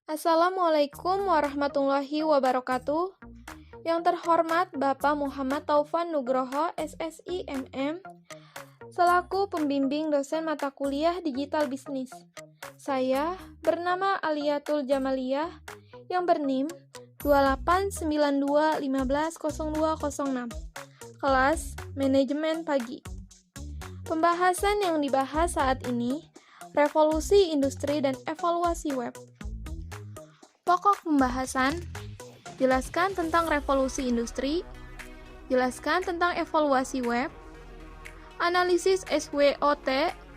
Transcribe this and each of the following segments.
Assalamualaikum warahmatullahi wabarakatuh. Yang terhormat Bapak Muhammad Taufan Nugroho, SSI MM, selaku pembimbing dosen mata kuliah Digital Business. Saya bernama Aliatul Jamaliyah yang berNIM 2892150206. Kelas Manajemen Pagi. Pembahasan yang dibahas saat ini, revolusi industri dan evaluasi web. Pokok pembahasan, jelaskan tentang revolusi industri, jelaskan tentang evaluasi web, analisis SWOT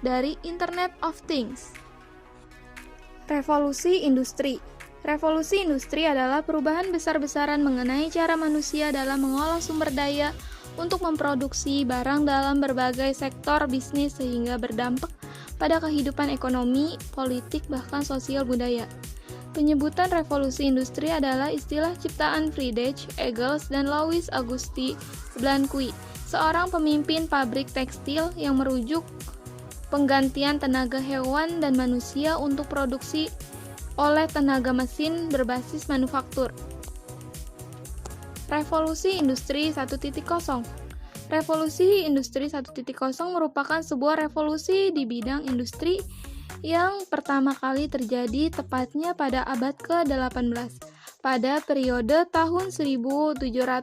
dari Internet of Things. Revolusi industri. Revolusi industri adalah perubahan besar-besaran mengenai cara manusia dalam mengolah sumber daya untuk memproduksi barang dalam berbagai sektor bisnis sehingga berdampak pada kehidupan ekonomi, politik, bahkan sosial budaya. Penyebutan revolusi industri adalah istilah ciptaan Friedrich Engels dan Louis Auguste Blanqui, seorang pemimpin pabrik tekstil yang merujuk penggantian tenaga hewan dan manusia untuk produksi oleh tenaga mesin berbasis manufaktur. Revolusi Industri 1.0. Revolusi Industri 1.0 merupakan sebuah revolusi di bidang industri yang pertama kali terjadi tepatnya pada abad ke-18, pada periode tahun 1750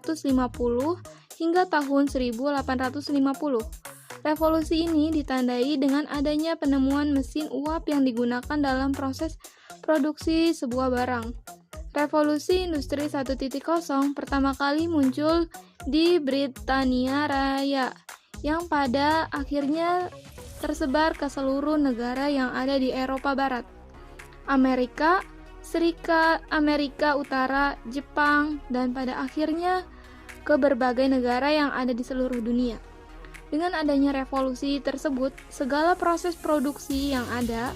hingga tahun 1850. Revolusi ini ditandai dengan adanya penemuan mesin uap yang digunakan dalam proses produksi sebuah barang. Revolusi Industri 1.0 pertama kali muncul di Britania Raya, yang pada akhirnya tersebar ke seluruh negara yang ada di Eropa Barat, Amerika Serikat, Amerika Utara, Jepang, dan pada akhirnya ke berbagai negara yang ada di seluruh dunia. Dengan adanya revolusi tersebut, segala proses produksi yang ada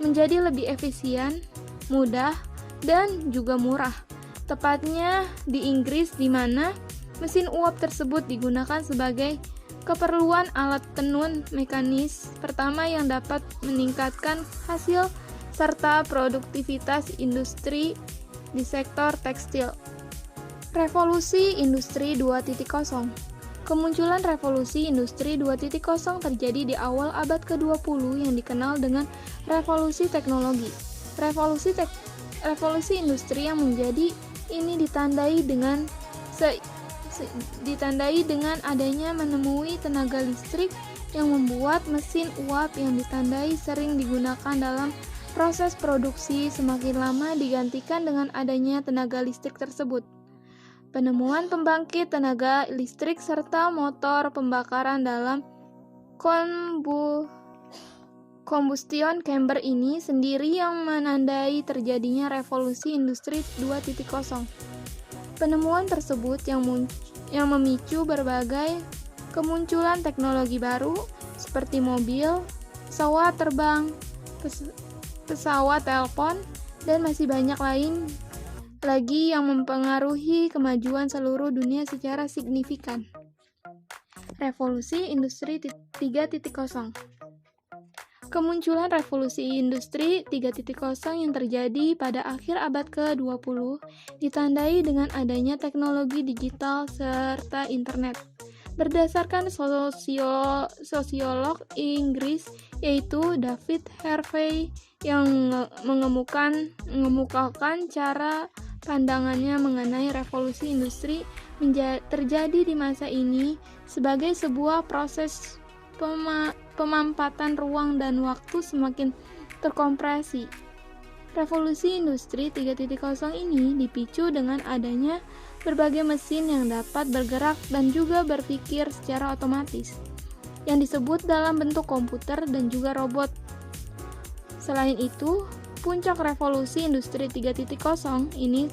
menjadi lebih efisien, mudah, dan juga murah. Tepatnya di Inggris, di mana mesin uap tersebut digunakan sebagai keperluan alat tenun mekanis pertama yang dapat meningkatkan hasil serta produktivitas industri di sektor tekstil. Revolusi Industri 2.0. Kemunculan revolusi industri 2.0 terjadi di awal abad ke-20 yang dikenal dengan revolusi teknologi. Revolusi industri yang menjadi ini ditandai dengan adanya menemui tenaga listrik yang membuat mesin uap yang ditandai sering digunakan dalam proses produksi semakin lama digantikan dengan adanya tenaga listrik tersebut. Penemuan pembangkit tenaga listrik serta motor pembakaran dalam combustion chamber ini sendiri yang menandai terjadinya revolusi industri 2.0. Penemuan tersebut yang memicu berbagai kemunculan teknologi baru seperti mobil, pesawat terbang, pesawat telepon, dan masih banyak lain lagi yang mempengaruhi kemajuan seluruh dunia secara signifikan. Revolusi Industri 3.0. Kemunculan revolusi industri 3.0 yang terjadi pada akhir abad ke-20 ditandai dengan adanya teknologi digital serta internet. Berdasarkan sosiolog Inggris yaitu David Harvey yang mengemukakan cara pandangannya mengenai revolusi industri terjadi di masa ini sebagai sebuah proses pemampatan ruang dan waktu semakin terkompresi. Revolusi Industri 3.0 ini dipicu dengan adanya berbagai mesin yang dapat bergerak dan juga berpikir secara otomatis, yang disebut dalam bentuk komputer dan juga robot. Selain itu, puncak revolusi Industri 3.0 ini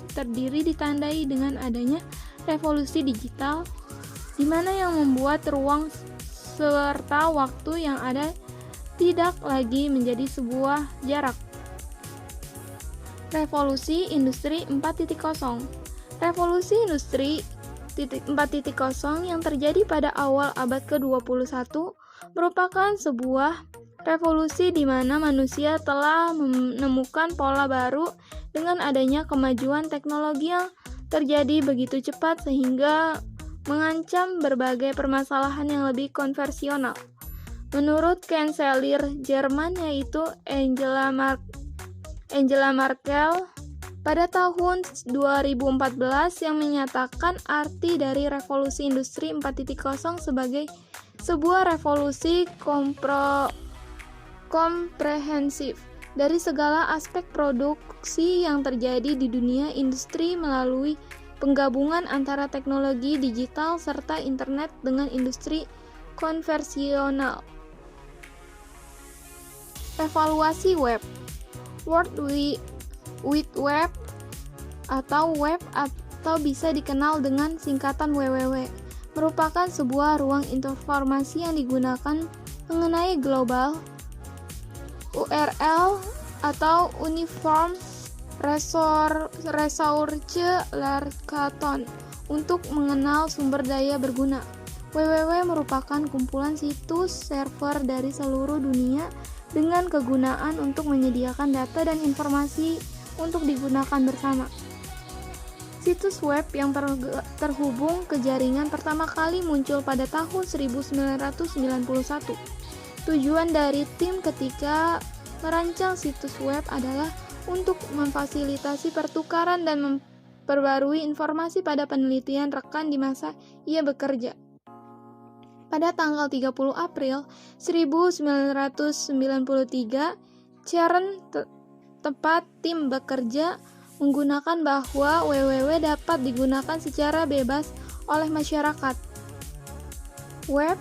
ditandai dengan adanya revolusi digital, di mana yang membuat ruang serta waktu yang ada tidak lagi menjadi sebuah jarak. Revolusi Industri 4.0. Revolusi Industri 4.0 yang terjadi pada awal abad ke-21 merupakan sebuah Revolusi di mana manusia telah menemukan pola baru dengan adanya kemajuan teknologi yang terjadi begitu cepat sehingga mengancam berbagai permasalahan yang lebih konvensional. Menurut kanselir Jerman yaitu Angela Merkel pada tahun 2014 yang menyatakan arti dari revolusi industri 4.0 sebagai sebuah revolusi komprehensif dari segala aspek produksi yang terjadi di dunia industri melalui penggabungan antara teknologi digital serta internet dengan industri konvensional. Evaluasi web. World Wide Web atau web atau bisa dikenal dengan singkatan WWW merupakan sebuah ruang informasi yang digunakan mengenai global URL atau Uniform Resource Locator untuk mengenal sumber daya berguna. WWW merupakan kumpulan situs server dari seluruh dunia dengan kegunaan untuk menyediakan data dan informasi untuk digunakan bersama. Situs web yang terhubung ke jaringan pertama kali muncul pada tahun 1991. Tujuan dari tim ketika merancang situs web adalah untuk memfasilitasi pertukaran dan memperbarui informasi pada penelitian rekan di masa ia bekerja. Pada tanggal 30 April 1993, CERN tempat tim bekerja menggunakan bahwa WWW dapat digunakan secara bebas oleh masyarakat. Web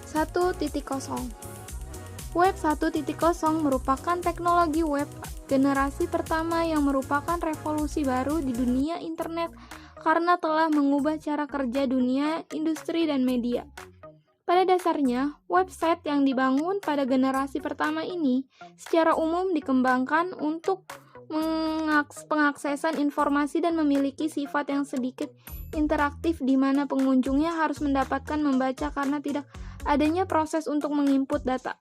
1.0. Web 1.0 merupakan teknologi web generasi pertama yang merupakan revolusi baru di dunia internet karena telah mengubah cara kerja dunia industri dan media. Pada dasarnya, website yang dibangun pada generasi pertama ini secara umum dikembangkan untuk pengaksesan informasi dan memiliki sifat yang sedikit interaktif di mana pengunjungnya harus mendapatkan membaca karena tidak adanya proses untuk menginput data.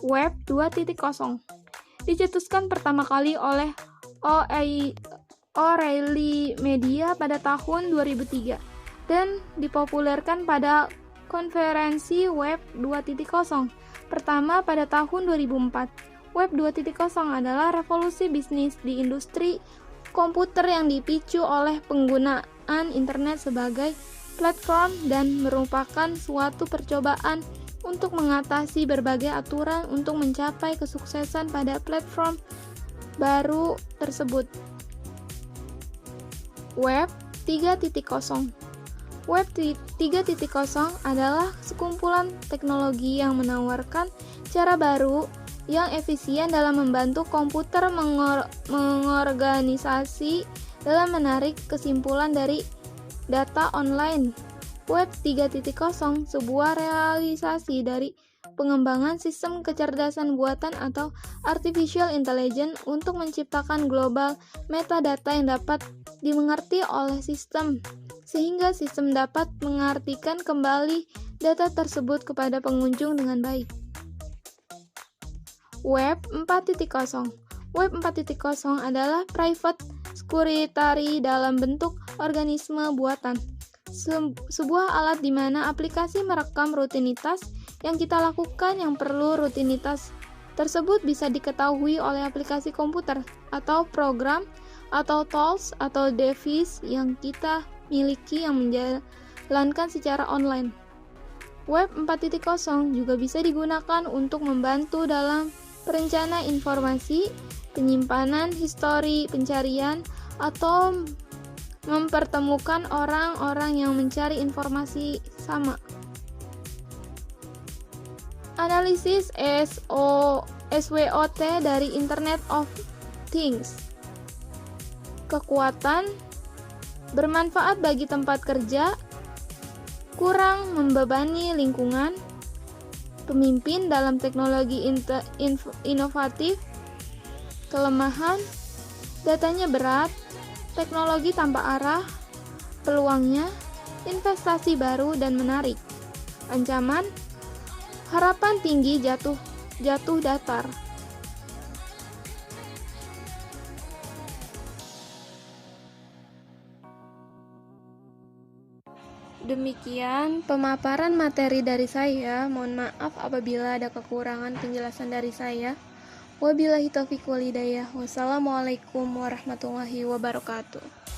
Web 2.0 dicetuskan pertama kali oleh O'Reilly Media pada tahun 2003 dan dipopulerkan pada konferensi Web 2.0 pertama pada tahun 2004. Web 2.0 adalah revolusi bisnis di industri komputer yang dipicu oleh penggunaan internet sebagai platform dan merupakan suatu percobaan untuk mengatasi berbagai aturan untuk mencapai kesuksesan pada platform baru tersebut. Web 3.0. Web 3.0 adalah sekumpulan teknologi yang menawarkan cara baru yang efisien dalam membantu komputer mengorganisasi dalam menarik kesimpulan dari data online. Web 3.0 sebuah realisasi dari pengembangan sistem kecerdasan buatan atau artificial intelligence untuk menciptakan global metadata yang dapat dimengerti oleh sistem, sehingga sistem dapat mengartikan kembali data tersebut kepada pengunjung dengan baik. Web 4.0. Web 4.0 adalah private security dalam bentuk organisme buatan. Sebuah alat di mana aplikasi merekam rutinitas yang kita lakukan yang perlu rutinitas tersebut bisa diketahui oleh aplikasi komputer atau program atau tools atau device yang kita miliki yang menjalankan secara online. Web 4.0 juga bisa digunakan untuk membantu dalam perencana informasi, penyimpanan histori pencarian, atau mempertemukan orang-orang yang mencari informasi sama. Analisis SWOT dari Internet of Things. Kekuatan, bermanfaat bagi tempat kerja, kurang membebani lingkungan, pemimpin dalam teknologi inovatif, kelemahan, datanya berat, teknologi tanpa arah, peluangnya, investasi baru dan menarik, ancaman, Harapan tinggi jatuh datar. Demikian pemaparan materi dari saya. Mohon maaf apabila ada kekurangan penjelasan dari saya. Wabillahi taufiq wal hidayah. Wassalamualaikum warahmatullahi wabarakatuh.